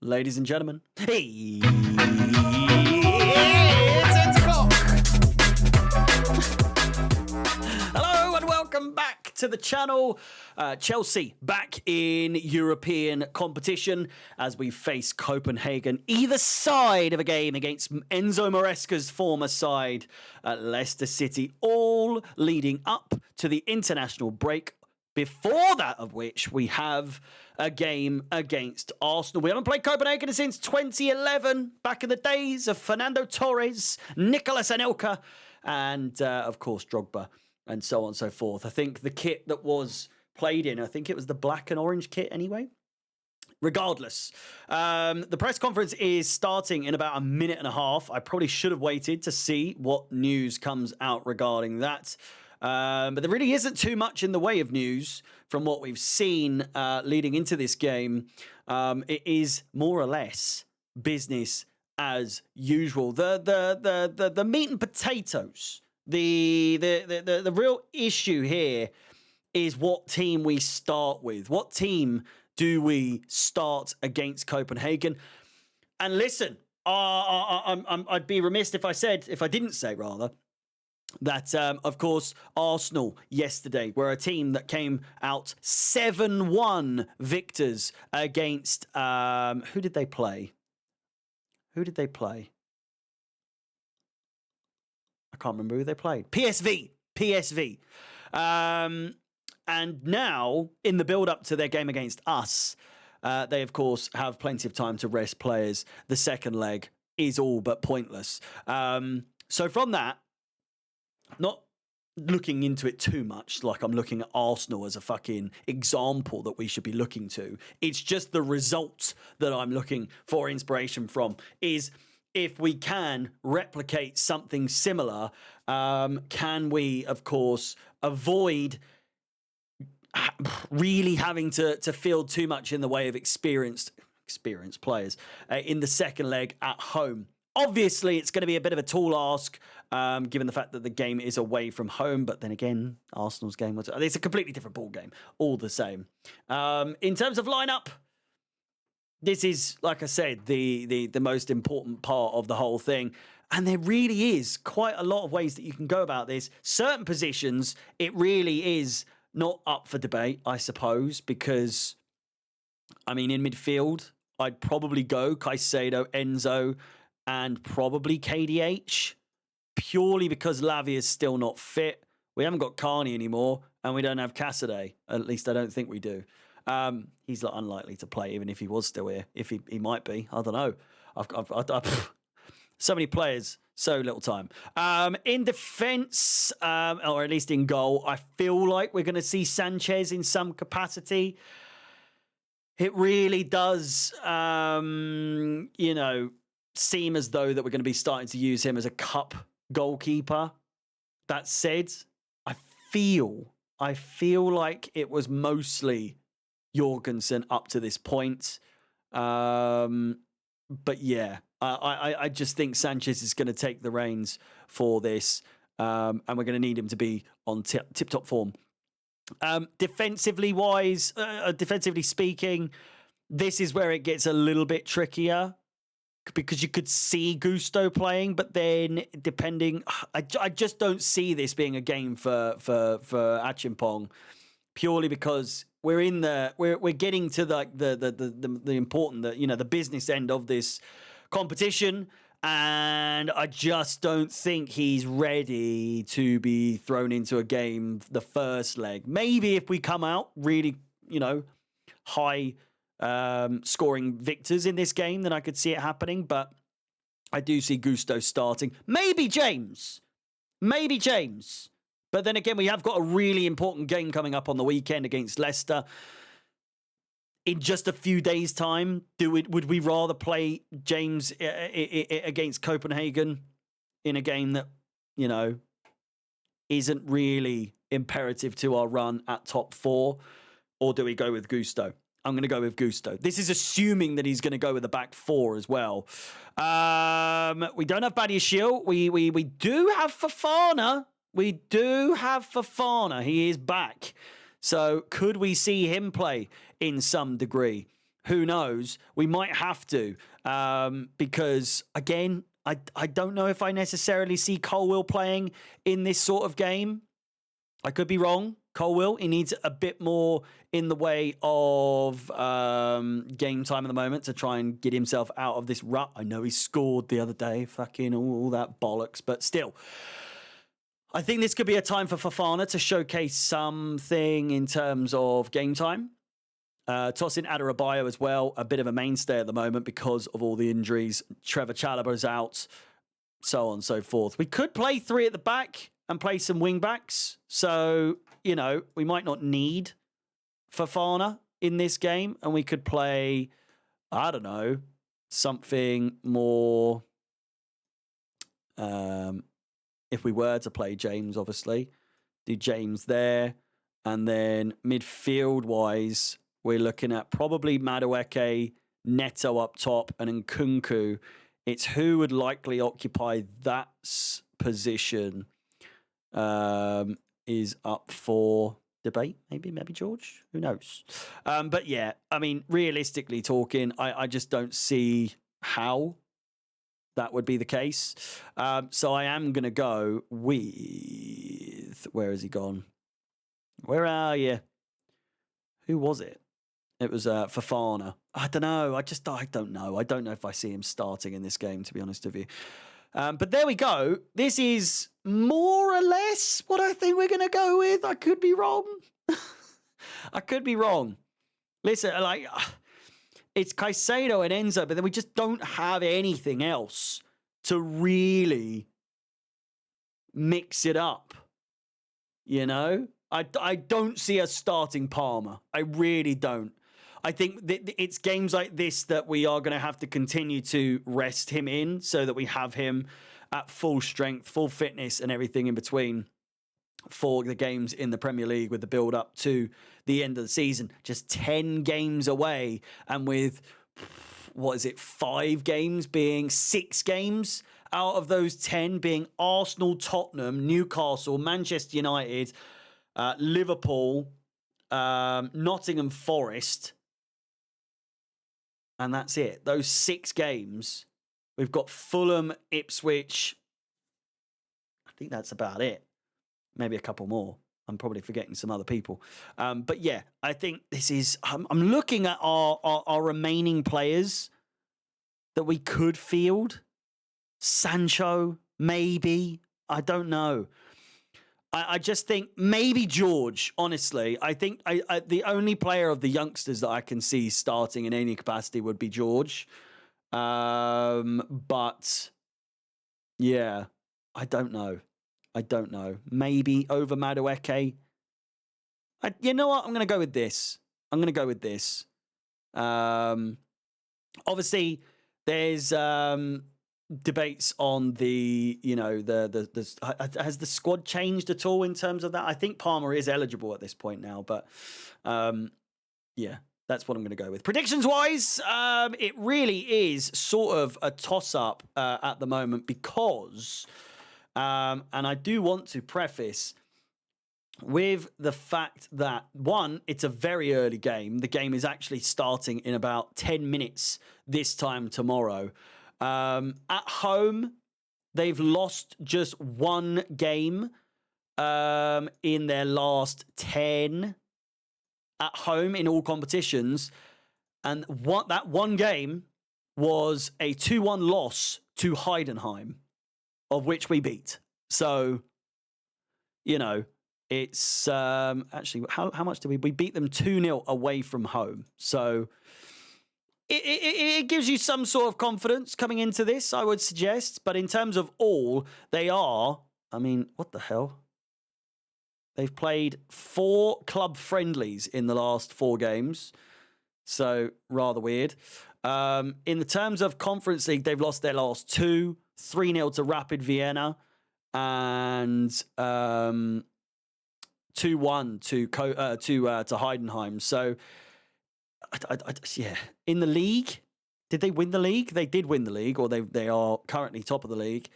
ladies and gentlemen. Hey, It's o'clock. hello and welcome back to the channel. Chelsea back in European competition as we face Copenhagen, either side of a game against Enzo Maresca's former side at Leicester City, all leading up to the international break. Before that of which we have a game against Arsenal. We haven't played Copenhagen since 2011, back in the days of Fernando Torres, Nicolas Anelka, and of course Drogba, and so on and so forth. I think the kit that was played in, I think it was the black and orange kit anyway. Regardless, the press conference is starting in about a minute and a half. I probably should have waited to see what news comes out regarding that. But there really isn't too much in the way of news from what we've seen leading into this game. It is more or less business as usual. The meat and potatoes. The real issue here is what team we start with. What team do we start against Copenhagen? And listen, I'd be remiss if I didn't say that, of course, Arsenal yesterday were a team that came out 7-1 victors against, who did they play? I can't remember who they played. PSV. And now, in the build-up to their game against us, they, of course, have plenty of time to rest players. The second leg is all but pointless. So from that, not looking into it too much, like I'm looking at Arsenal as a fucking example that we should be looking to. It's just the result that I'm looking for inspiration from, is if we can replicate something similar, can we, of course, avoid really having to field too much in the way of experienced players in the second leg at home. Obviously, it's going to be a bit of a tall ask, given the fact that the game is away from home. But then again, Arsenal's game it's a completely different ball game, all the same. In terms of lineup, this is, like I said, the most important part of the whole thing. And there really is quite a lot of ways that you can go about this. Certain positions, it really is not up for debate, I suppose, because, I mean, in midfield, I'd probably go Caicedo, Enzo, and probably KDH, purely because Lavia is still not fit. We haven't got Carney anymore, and we don't have Cassidy. At least I don't think we do. He's unlikely to play, even if he was still here. If he might be, I don't know. I've so many players, so little time. In defence, or at least in goal, I feel like we're going to see Sanchez in some capacity. It really does, seem as though that we're going to be starting to use him as a cup goalkeeper. That said, I feel like it was mostly Jorgensen up to this point. But yeah, I just think Sanchez is going to take the reins for this, and we're going to need him to be on tip-top form. Defensively speaking, this is where it gets a little bit trickier, because you could see Gusto playing, but then depending, I just don't see this being a game for Achimpong, purely because we're getting to the important, the business end of this competition, and I just don't think he's ready to be thrown into a game the first leg. Maybe if we come out really, high scoring victors in this game, then I could see it happening. But I do see Gusto starting. Maybe James. But then again, we have got a really important game coming up on the weekend against Leicester. In just a few days' time, would we rather play James against Copenhagen in a game that, isn't really imperative to our run at top 4? Or do we go with Gusto? I'm going to go with Gusto. This is assuming that he's going to go with the back 4 as well. We don't have Badiashile. We do have Fofana. He is back. So could we see him play in some degree? Who knows? We might have to because, again, I don't know if I necessarily see Colwill playing in this sort of game. I could be wrong. Colwill, he needs a bit more in the way of game time at the moment to try and get himself out of this rut. I know he scored the other day, fucking all that bollocks, but still. I think this could be a time for Fofana to showcase something in terms of game time. Toss in Adarabioyo as well, a bit of a mainstay at the moment because of all the injuries. Trevor Chalobah's out, so on and so forth. We could play 3 at the back and play some wing backs. So, you know, we might not need Fofana in this game, and we could play, I don't know, something more, if we were to play James, obviously, do James there, and then midfield-wise, we're looking at probably Madueke, Neto up top, and Nkunku. It's who would likely occupy that position is up for debate. Maybe George. Who knows? But yeah, I mean, realistically talking, I just don't see how that would be the case. So I am going to go with... Where has he gone? Where are you? Who was it? It was Fofana. I don't know. I don't know. I don't know if I see him starting in this game, to be honest with you. But there we go. This is more or less what I think we're going to go with. I could be wrong. I could be wrong. Listen, like, it's Caicedo and Enzo, but then we just don't have anything else to really mix it up. You know? I don't see us starting Palmer. I really don't. I think it's games like this that we are going to have to continue to rest him in so that we have him at full strength, full fitness, and everything in between for the games in the Premier League with the build up to the end of the season. Just 10 games away, and with, 5 games being 6 games out of those 10 being Arsenal, Tottenham, Newcastle, Manchester United, Liverpool, Nottingham Forest, and that's it. Those 6 games. We've got Fulham, Ipswich. I think that's about it. Maybe a couple more. I'm probably forgetting some other people. But yeah, I think this is... I'm looking at our remaining players that we could field. Sancho, maybe. I don't know. I just think maybe George, honestly. I think the only player of the youngsters that I can see starting in any capacity would be George. But, yeah, I don't know. Maybe over Madueke. You know what? I'm going to go with this. Obviously, there's... debates on the, you know, has the squad changed at all in terms of that? I think Palmer is eligible at this point now, but yeah, that's what I'm going to go with. Predictions wise, it really is sort of a toss up at the moment because, and I do want to preface with the fact that, one, it's a very early game. The game is actually starting in about 10 minutes this time tomorrow. At home, they've lost just 1 game in their last 10 at home in all competitions. And that one game was a 2-1 loss to Heidenheim, of which we beat. So, you know, it's actually, how much did we beat them 2-0 away from home. So... It gives you some sort of confidence coming into this, I would suggest. But in terms of all, they are... I mean, what the hell? They've played 4 club friendlies in the last 4 games. So, rather weird. In the terms of Conference League, they've lost their last 2. 3-0 to Rapid Vienna. And 2-1 to Heidenheim. So... yeah. In the league, did they win the league? They did win the league, or they are currently top of the league.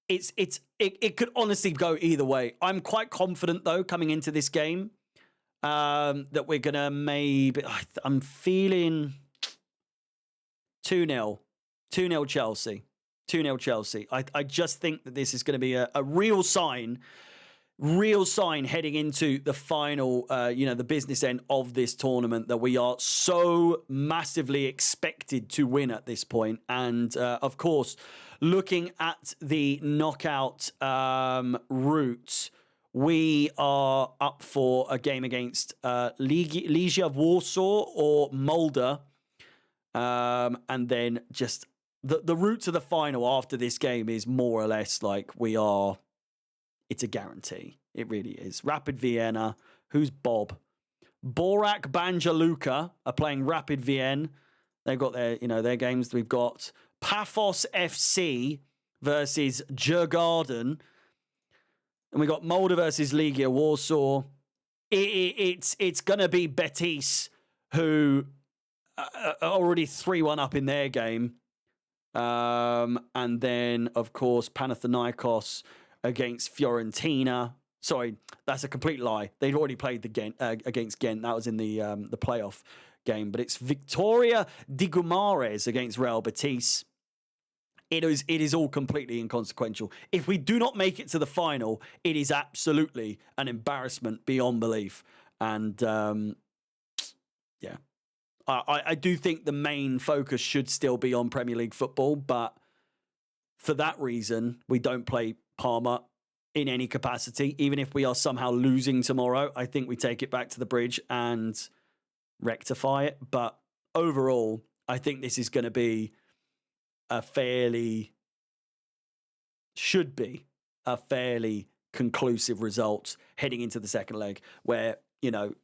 It could honestly go either way. I'm quite confident though coming into this game. that we're going to maybe... I'm feeling 2-0. 2-0 Chelsea. 2-0 Chelsea. I just think that this is going to be a real sign heading into the final, the business end of this tournament, that we are so massively expected to win at this point. And of course, looking at the knockout route, we are up for a game against Legia Warsaw or Molde. And then just the route to the final after this game is more or less like it's a guarantee. It really is. Rapid Vienna. Who's Bob? Borac Banja Luka are playing Rapid Vienna. They've got their games. We've got Paphos FC versus Djurgården. And we got Molde versus Legia Warsaw. It's going to be Betis, who are already 3-1 up in their game. And then, of course, Panathinaikos against Fiorentina. Sorry, that's a complete lie. They'd already played against Ghent. That was in the playoff game. But it's Victoria de Guimarães against Real Betis. It is all completely inconsequential. If we do not make it to the final, it is absolutely an embarrassment beyond belief. And yeah, I do think the main focus should still be on Premier League football, but for that reason, we don't play Parma in any capacity. Even if we are somehow losing tomorrow, I think we take it back to the bridge and rectify it. But overall, I think this is going to be should be a fairly conclusive result heading into the second leg, where,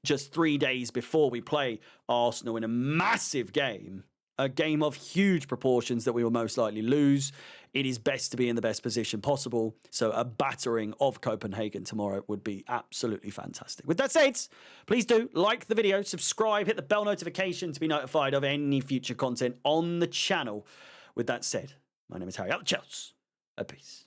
just 3 days before we play Arsenal in a massive game, a game of huge proportions that we will most likely lose, it is best to be in the best position possible. So a battering of Copenhagen tomorrow would be absolutely fantastic. With that said, please do like the video, subscribe, hit the bell notification to be notified of any future content on the channel. With that said, my name is Harry. Out the Chels. Peace.